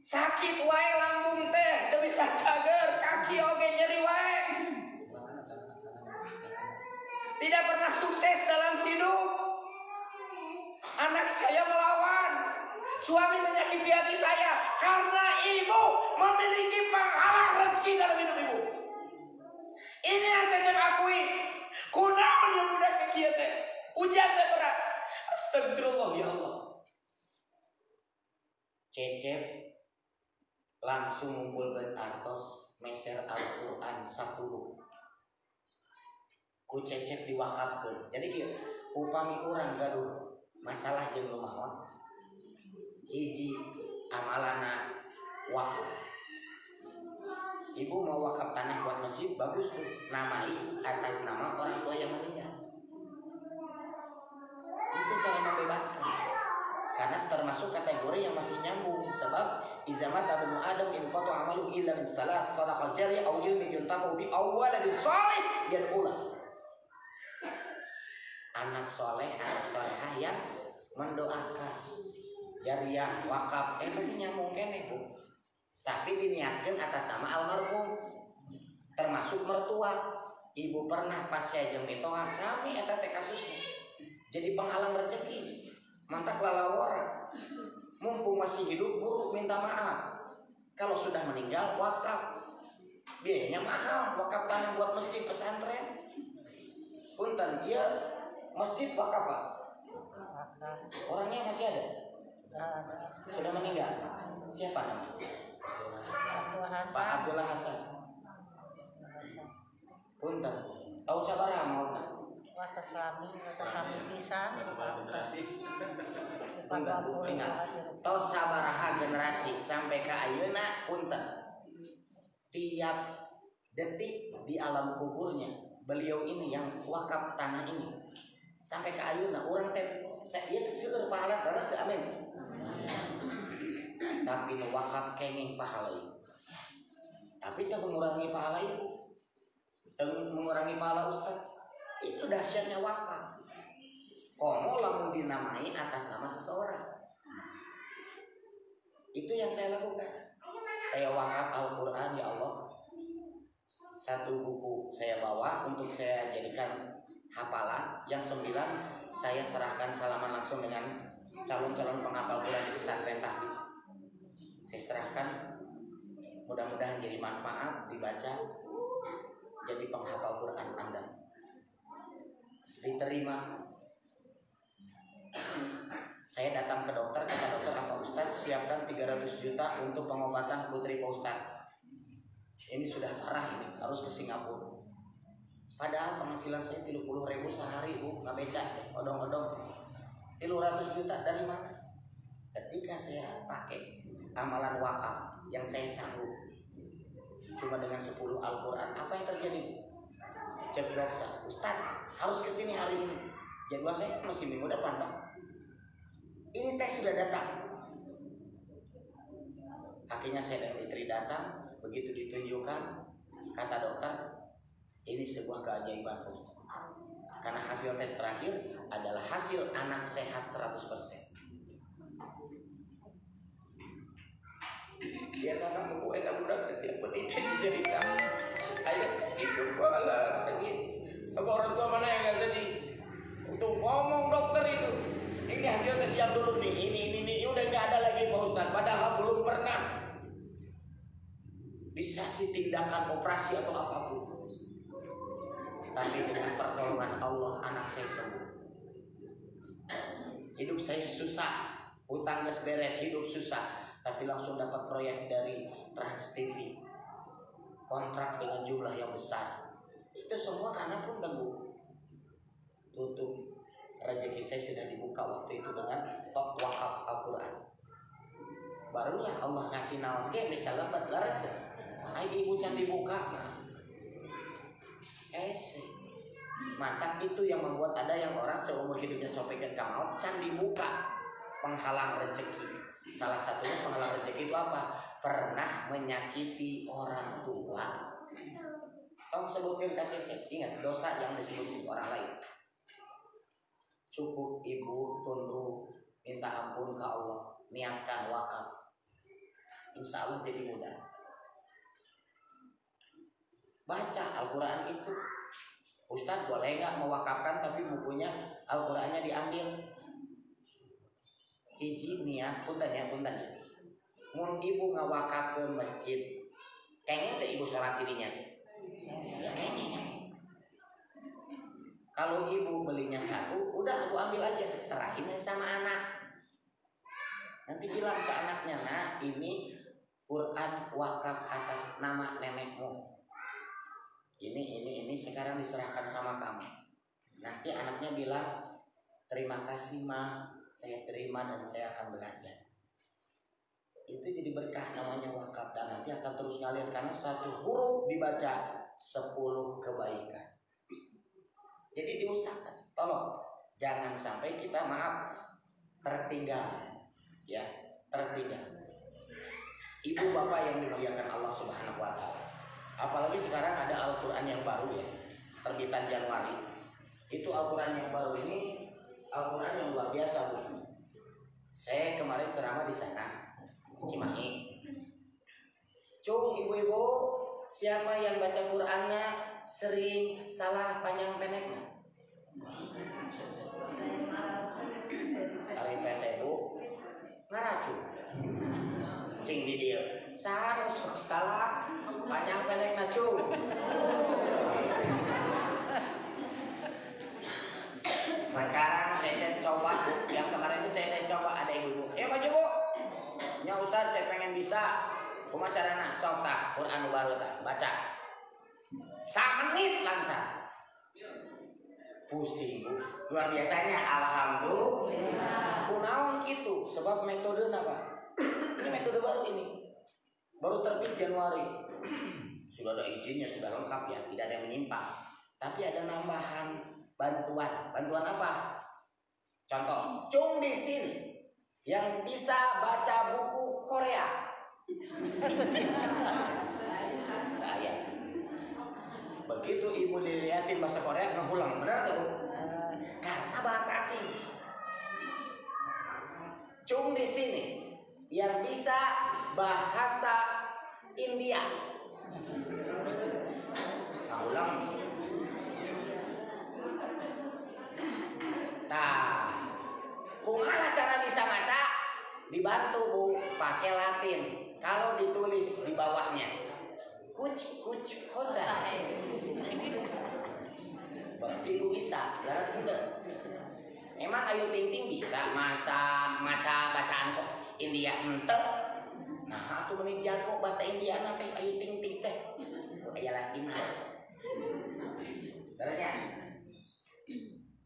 Speaker 1: Sakit wae lambung teh, teu bisa cager, kaki oge nyeri wae. Tidak pernah sukses dalam hidup. Anak saya melawan. Suami menyakiti hati saya karena ibu memiliki penghalang rezeki dalam hidup ibu. Ini yang Cecep akui. Kunaon yang budak kieu teh. Ujian teh berat. Astagfirullah ya Allah. Cecep langsung ngumpulkeun artos meser Al-Qur'an 10. Ku Cecep diwakafkeun. Jadi kieu, upami urang gaduh masalah jeung lumawa. Hiji amalana wakaf. Ibu mau wakaf tanah buat masjid, bagus tuh. Namai atas nama orang tua yang meninggal. Itu cara membebaskan. Karena termasuk kategori yang masih nyambung. Sebab idza mata ibnu Adam in qata amalu illa min salas sadaqah jariyah aw ilmin yuntafu bi awwaladin shalih yad'ula. Anak soleh, anak solehah yang mendoakan. Jariyah, wakaf, tapi nyambung keneh Bu. Tapi diniatkan atas nama almarhum. Termasuk mertua. Ibu pernah pas saya jeung mitoha sami eta teh kasusnya. Jadi penghalang rezeki. Mantak lalawara. Mumpung masih hidup buruk minta maaf. Kalau sudah meninggal wakaf. Biayanya mahal, wakaf tanah buat masjid pesantren. Punten, dia masjid wakaf Pak. Orangnya masih ada? Sudah meninggal. Siapa namanya? Pak Abdullah Hasan. Punten. Tahu sabaraha mautna?
Speaker 2: Wata selami pisan.
Speaker 1: Punten, ingat. Tahu sabaraha generasi sampai ke ayeuna punten. Tiap detik di alam kuburnya beliau ini yang wakaf tanah ini sampai ke ayeuna urang teh ieu teh seueur pahala terus teh amin. Tapi nu wakaf kenging pahala ieu. Tapi teu mengurangi pahala ibu. Teu mengurangi pahala ustaz. Itu dahsyatnya wakaf. Komo lamun dinamai atas nama seseorang. Itu yang saya lakukan. Saya wakaf Al-Qur'an ya Allah. Satu buku saya bawa untuk saya jadikan hafalan. Yang 9 saya serahkan salaman langsung dengan calon-calon penghafal Quran di pesantren tahfiz. Saya serahkan, mudah-mudahan jadi manfaat dibaca jadi penghafal Quran Anda. Diterima. Saya datang ke dokter, kata dokter, apa Ustadz siapkan 300 juta untuk pengobatan putri Pak Ustadz. Ini sudah parah, ini harus ke Singapura. Padahal penghasilan saya 30.000 sehari, Bu, nggak beca, odong-odong. 300 juta dari mana? Ketika saya pakai amalan wakaf yang saya sanggup cuma dengan 10 Al-Quran, apa yang terjadi? Cek dokter, Ustadz harus kesini hari ini. Jadwal saya masih minggu depan, Pak. Ini tes sudah datang. Akhirnya saya dan istri datang. Begitu ditunjukkan, kata dokter, ini sebuah keajaiban, Ustaz. Karena hasil tes terakhir adalah hasil anak sehat 100%. Biasakan buku budak setiap petikan cerita ayat itu bala sama orang tua mana yang gak sedih untuk ngomong dokter itu. Ini hasil tes yang dulu nih, ini udah nggak ada lagi Pak Ustadz. Padahal belum pernah disasi tindakan operasi atau apapun. Tapi dengan pertolongan Allah anak saya sembuh. Hidup saya susah, hutangnya beres, hidup susah, tapi langsung dapat proyek dari Trans TV, kontrak dengan jumlah yang besar. Itu semua karena pun Bu, tutup. Rezeki saya sudah dibuka waktu itu dengan tok wakaf Al-Quran. Barulah Allah ngasih naon ke misalnya lebat laras deh. Hai ibu can dibuka. Sih. Mantap itu yang membuat ada yang orang seumur hidupnya sampai ke maut can dibuka. Penghalang rezeki. Salah satunya penghalang rezeki itu apa? Pernah menyakiti orang tua. Tolong sebutkan KCC. Ingat dosa yang disebutkan orang lain. Cukup ibu tunduk minta ampun ke Allah, niatkan wakaf, insya Allah jadi mudah. Baca Al-Quran itu, Ustadz boleh nggak mewakafkan tapi bukunya Al-Qurannya diambil. Hiji niat punten ya. Mun ibu ngawakaf ke masjid, kayaknya ada ibu sholat dirinya, ya kayaknya. Kalau ibu belinya satu, udah aku ambil aja, serahin sama anak. Nanti bilang ke anaknya, nah ini Quran wakaf atas nama nenekmu. Ini sekarang diserahkan sama kamu. Nanti anaknya bilang, terima kasih Ma, saya terima dan saya akan belajar. Itu jadi berkah namanya wakaf dan nanti akan terus ngalir karena satu huruf dibaca 10 kebaikan. Jadi diusahakan, tolong jangan sampai kita tertinggal, ya tertinggal. Ibu bapak yang dimuliakan Allah Subhanahu Wa Taala, apalagi sekarang ada Al-Quran yang baru ya, terbitan Januari. Itu Al-Quran yang baru ini, Al-Quran yang luar biasa Bu. Saya kemarin ceramah di sana, Cimahi. Cung ibu-ibu, siapa yang baca Qurannya sering salah panjang pendeknya? Hari PT Bu ngaracu cing di dia sarus salah panjang pendeknya cung. Sekarang saya coba yang kemarin itu saya coba ada ibu-ibu. Maju Bu. Ya Ustadz saya pengen bisa. Kumaha carana sok ta Quran baru ta baca. 1 menit langsung. Pusing Bu. Luar biasanya alhamdulillah. Kunaon gitu sebab metode apa? Ini metode baru ini. Baru terbit Januari. Sudah ada izinnya, sudah lengkap ya, tidak ada yang menyimpang. Tapi ada nambahan bantuan. Bantuan apa? Contoh, cung di sini yang bisa baca buku Korea. Nah, ya. Begitu ibu dilihatin bahasa Korea ngulang, benar tuh? Karena bahasa asing. Cung di sini yang bisa bahasa India. Nah, ulang. Nah, kumaha cara bisa baca? Dibantu Bu, pakai Latin. Kalau ditulis di bawahnya kuc Honda. Berarti ibu bisa, laras ente. Emang Ayu Ting Ting bisa maca bacaan kok India ente. Nah, aku meni jago bahasa India nanti Ayu Ting Ting teh. Kok aya Latin. Terusnya.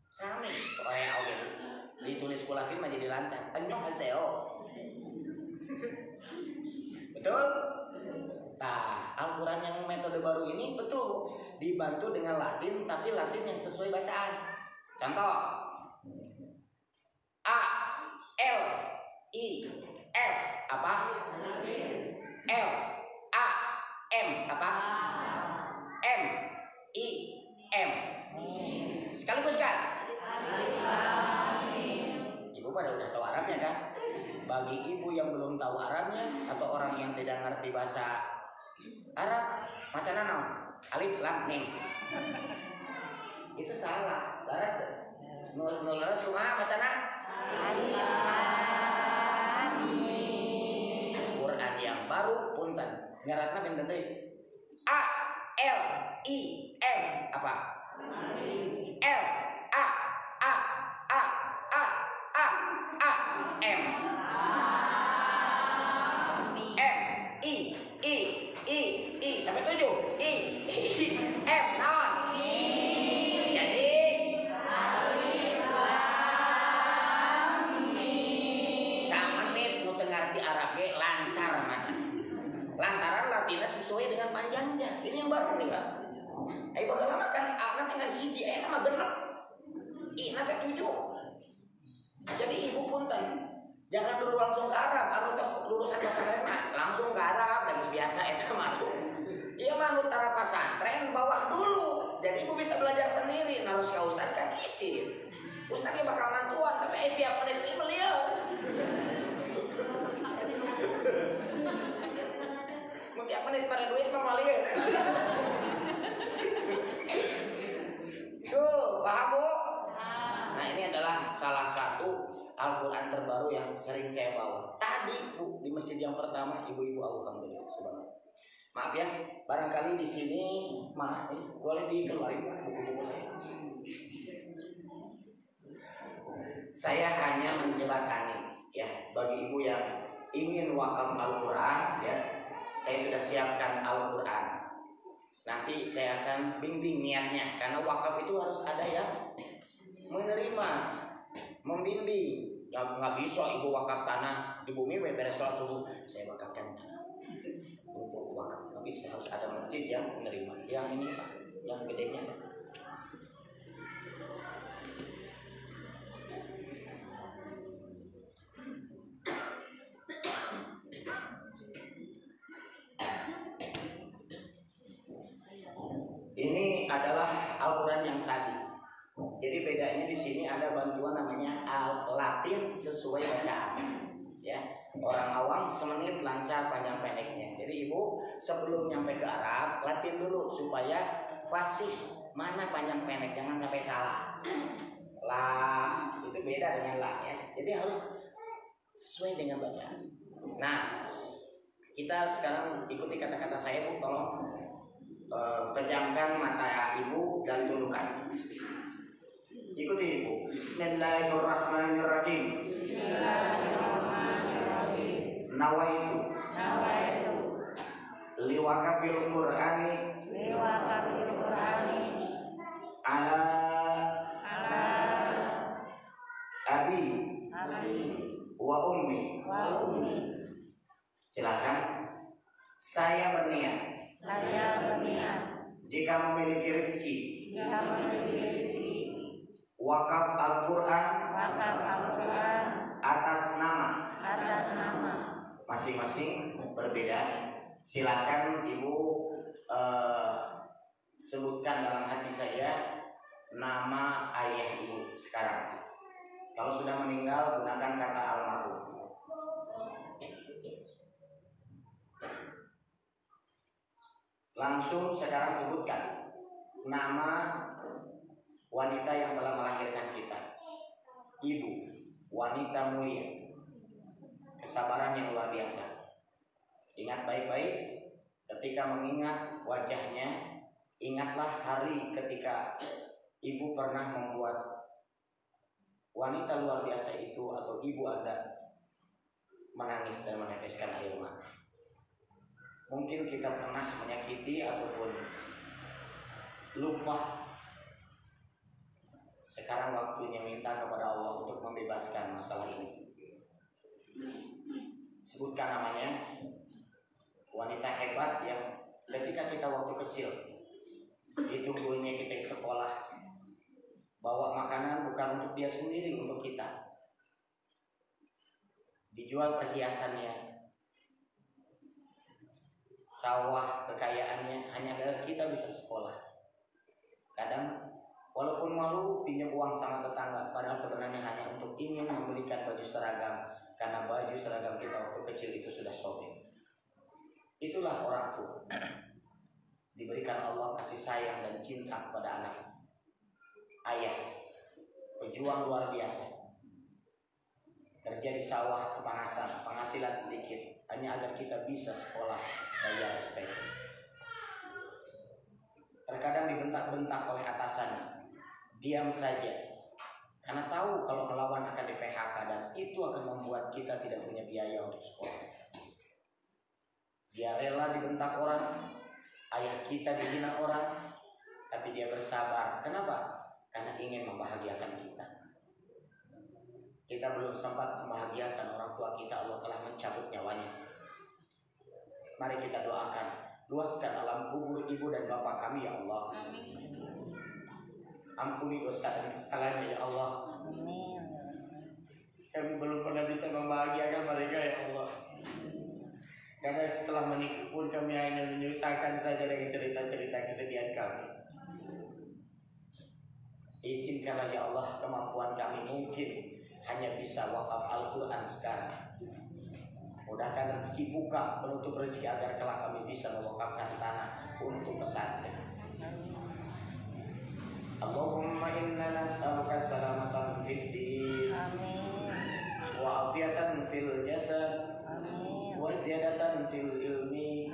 Speaker 1: Sami, pokoknya oke. Ditulis ku Latin mah jadi lancar. Anyong Alteo. Betul? Nah, Al-Quran yang metode baru ini betul dibantu dengan Latin, tapi Latin yang sesuai bacaan. Contoh, A, L, I, F apa? L, A, M apa? M, I, M. Sekaligus kan? Ibu pada udah tahu Arabnya kan? Bagi ibu yang belum tahu Arabnya atau orang yang tidak ngerti bahasa Arab, macam mana? Alif lam mim. Itu salah. Laras laras kumaha macana? Alif lam mim. Quran yang baru punten. Nyaratna pinten deui? A L I M apa? L A A A A A A M I sampai 7 I M non. Jadi alif lam mim. Samenit nu teu ngarti Arab ge lancar macam. Lantaran Latinnya sesuai dengan panjangnya. Ini yang baru nih, Pak. Ayo baheula mah kan A tinggal hiji, aya mah genep. I na 7. Jadi ibu punten, jangan dulu langsung ke Arab, anu tos lulusan pesantren langsung ke Arab, dan biasa eta mah tuh. Iya mah anu tara pesantren bawah dulu. Jadi ibu bisa belajar sendiri, narus ka ustad kan isi. Ustad ge bakal ngantuan, tapi tiap menit ini beliau. Tiap menit pada duit mah malieu. Tuh, paham Bu? Nah, ini adalah salah satu Al-Quran terbaru yang sering saya bawa. Tadi Bu, di masjid yang pertama, ibu-ibu alhamdulillah subhanallah. Maaf ya, barangkali di sini boleh dikeluarin Pak buku-buku saya. Saya hanya menjebatani ya bagi ibu yang ingin wakaf Al-Quran ya. Saya sudah siapkan Al-Quran. Nanti saya akan bimbing niatnya karena wakaf itu harus ada yang menerima, membimbing. Ya nggak bisa ibu wakaf tanah di bumi beres sholat subuh saya wakafkan tanah untuk wakaf. Nggak bisa, harus ada masjid yang menerima. Yang ini Pak, yang gedenya. Ini adalah Al-Quran yang tadi. Jadi bedanya di sini ada bantuan namanya Al-Latin sesuai bacaan. Ya, orang awam semenit lancar panjang pendeknya. Jadi ibu sebelum nyampe ke Arab Latin dulu supaya fasih mana panjang pendek, jangan sampai salah. La itu beda dengan la ya. Jadi harus sesuai dengan bacaan. Nah, kita sekarang ikuti kata-kata saya Bu, tolong. Pejamkan mata ibu dan tundukkan. Ikuti ibu. Bismillahirrahmanirrahim. Bismillahirrahmanirrahim. Nawaitu. Liwakafil Qur'ani. Ala abi. Wa ummi. Silakan. Saya berniat. Jika memiliki rezeki, wakaf Al-Quran atas nama masing-masing berbeda. Silakan ibu sebutkan dalam hati saya nama ayah ibu sekarang. Kalau sudah meninggal gunakan kata almarhum. Langsung sekarang sebutkan nama wanita yang telah melahirkan kita. Ibu, wanita mulia, kesabaran yang luar biasa. Ingat baik-baik, Ketika mengingat wajahnya, ingatlah hari ketika ibu pernah membuat wanita luar biasa itu atau ibu Anda menangis dan meneteskan air mata. Mungkin kita pernah menyakiti ataupun lupa. Sekarang waktunya minta kepada Allah untuk membebaskan masalah ini. Sebutkan namanya, wanita hebat yang ketika kita waktu kecil ditunggunya kita sekolah, bawa makanan bukan untuk dia sendiri, untuk kita. Dijual perhiasannya, sawah, kekayaannya hanya agar kita bisa sekolah. Kadang walaupun malu pinjam uang sama tetangga, padahal sebenarnya hanya untuk ingin membelikan baju seragam, karena baju seragam kita waktu kecil itu sudah sobek. Itulah orang tua. Diberikan Allah kasih sayang dan cinta kepada anak. Ayah, pejuang luar biasa. Kerja di sawah kepanasan, penghasilan sedikit, hanya agar kita bisa sekolah, bayar SPP. Terkadang dibentak-bentak oleh atasannya, diam saja, karena tahu kalau melawan akan di PHK dan itu akan membuat kita tidak punya biaya untuk sekolah. Dia rela dibentak orang, ayah kita dihina orang, tapi dia bersabar. Kenapa? Karena ingin membahagiakan kita. Kita belum sempat membahagiakan orang tua kita, Allah telah mencabut nyawanya. Mari kita doakan, luaskan alam kubur ibu dan bapak kami ya Allah. Ampuni dosa dan kesalahannya ya Allah. Kami belum pernah bisa membahagiakan mereka ya Allah. Karena setelah menikah pun kami hanya menyusahkan saja dengan cerita-cerita kesedihan kami. Izinkanlah ya Allah, kemampuan kami mungkin hanya bisa wakaf Al-Quran sekarang. Mudahkan rezeki buka, menutup rezeki agar kelak kami bisa mewakafkan tanah untuk pesantren. Allahumma inna nas'aluka salamatan fid din, wa afiatan fil jasad, wa ziyadatan fil ilmi,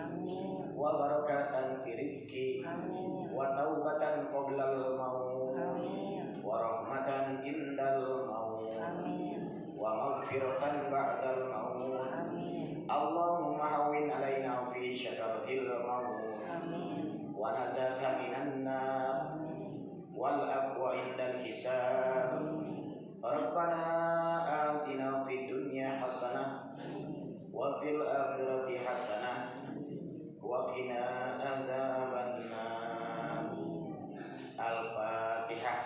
Speaker 1: wa barakatan fil rizki, wa taubatan qoblal maut, wa rahmatan indal maut, wa maghfiratan ba'dal maut. Allahumma hawwin alaina fi syakaratil maut, wa nazata minan nar, wal afwa indal hisab. Rabbana atina fid dunya hasanah wa fil akhirati hasanah wa qina adzabannar. Al-Fatihah.